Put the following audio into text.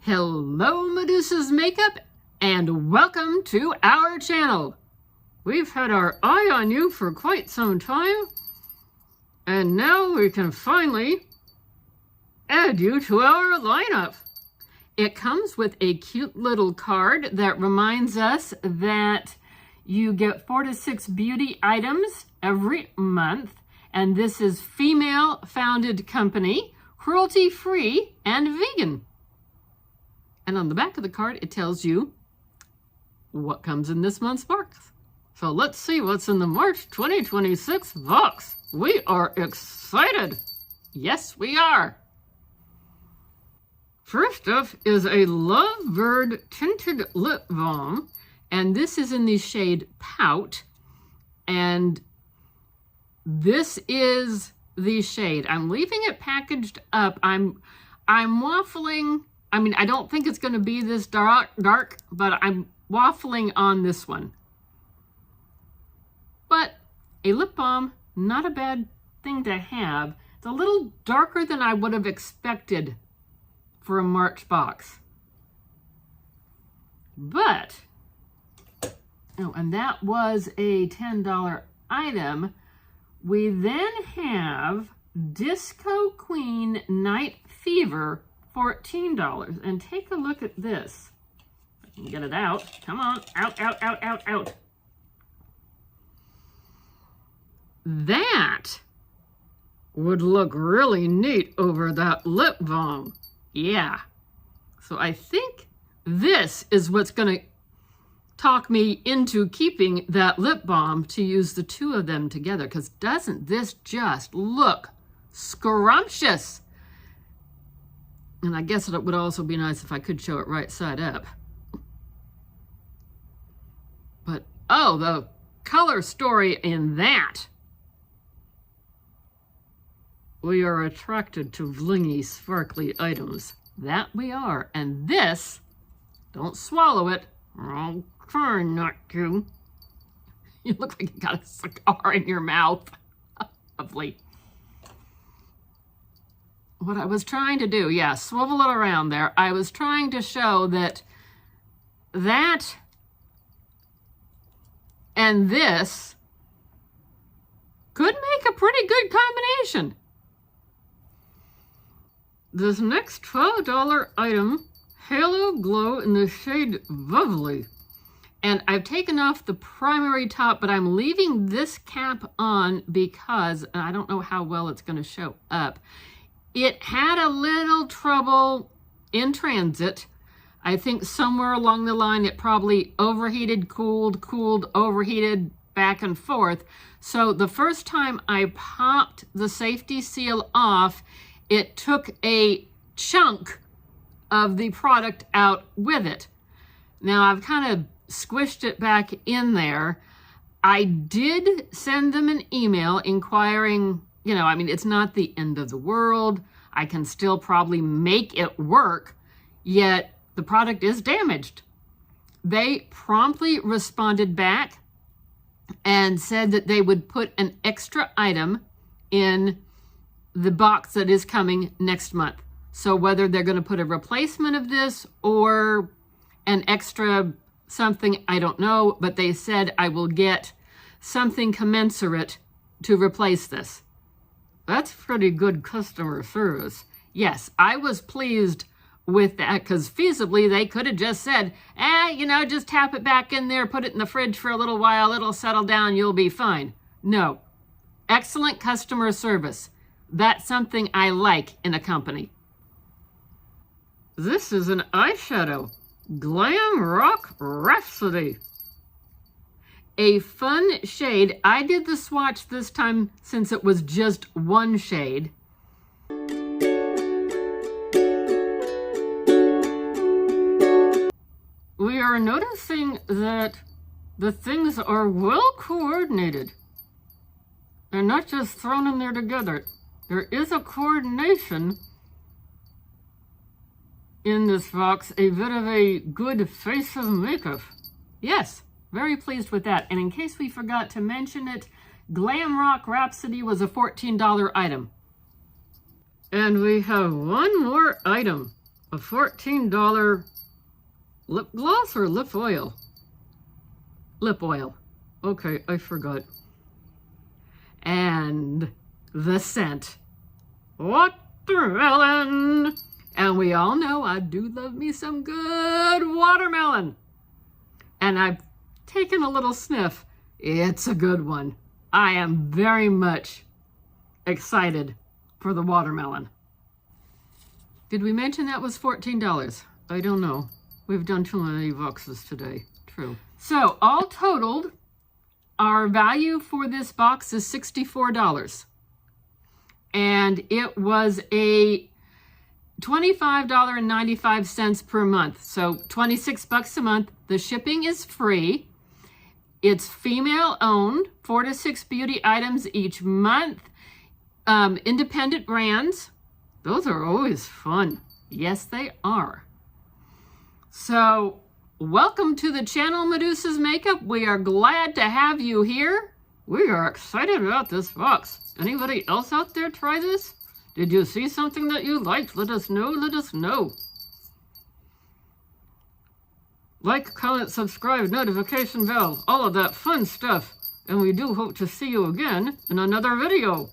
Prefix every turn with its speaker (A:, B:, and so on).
A: Hello, Medusa's Makeup, and welcome to our channel. We've had our eye on you for quite some time, and now we can finally add you to our lineup. It comes with a cute little card that reminds us that you get 4 to 6 beauty items every month, and this is female-founded company, cruelty-free, and vegan. And on the back of the card, it tells you what comes in this month's box. So let's see what's in the March 2026 box. We are excited. Yes, we are. First up is a Lovebird Tinted Lip Balm. And this is in the shade Pout. And this is the shade. I'm leaving it packaged up. I'm waffling. I mean, I don't think it's going to be this dark, but I'm waffling on this one. But a lip balm, not a bad thing to have. It's a little darker than I would have expected for a March box. But, oh, and that was a $10 item. We then have Disco Queen Night Fever, $14. And take a look at this. I can get it out. Come on. Out. That would look really neat over that lip balm. Yeah. So I think this is what's going to talk me into keeping that lip balm to use the two of them together. Because doesn't this just look scrumptious? And I guess it would also be nice if I could show it right side up. But, oh, the color story in that. We are attracted to blingy, sparkly items. That we are. And this, don't swallow it. I'll try not to. You look like you got a cigar in your mouth. Lovely. What I was trying to do, yeah, swivel it around there. I was trying to show that and this could make a pretty good combination. This next $12 item, Halo Glow in the shade Bubbly. And I've taken off the primary top, but I'm leaving this cap on because I don't know how well it's going to show up. It had a little trouble in transit. I think somewhere along the line it probably overheated, cooled, overheated, back and forth. So the first time I popped the safety seal off, it took a chunk of the product out with it. Now I've kind of squished it back in there. I did send them an email inquiring, you know, I mean, it's not the end of the world. I can still probably make it work, yet the product is damaged. They promptly responded back and said that they would put an extra item in the box that is coming next month. So whether they're going to put a replacement of this or an extra something, I don't know, but they said I will get something commensurate to replace this. That's pretty good customer service. Yes, I was pleased with that because feasibly they could have just said, you know, just tap it back in there, put it in the fridge for a little while, it'll settle down, you'll be fine. No. Excellent customer service. That's something I like in a company. This is an eyeshadow. Glam Rock Rhapsody. A fun shade. I did the swatch this time since it was just one shade. We are noticing that the things are well coordinated. They're not just thrown in there together. There is a coordination in this box, a bit of a good face of makeup. Yes. Very pleased with that. And in case we forgot to mention it, Glam Rock Rhapsody was a $14 item. And we have one more item. a $14 lip gloss or lip oil? Lip oil. Okay, I forgot. And the scent. Watermelon. And we all know I do love me some good watermelon. And I've taken a little sniff. It's a good one. I am very much excited for the watermelon. Did we mention that was $14? I don't know. We've done too many boxes today. True. So all totaled, our value for this box is $64. And it was a $25.95 per month. So 26 bucks a month. The shipping is free. It's female owned, 4 to 6 beauty items each month. Independent brands. Those are always fun. Yes, they are. So welcome to the channel, Medusa's Makeup. We are glad to have you here. We are excited about this box. Anybody else out there try this? Did you see something that you liked? Let us know. Let us know. Like, comment, subscribe, notification bell, all of that fun stuff. And we do hope to see you again in another video.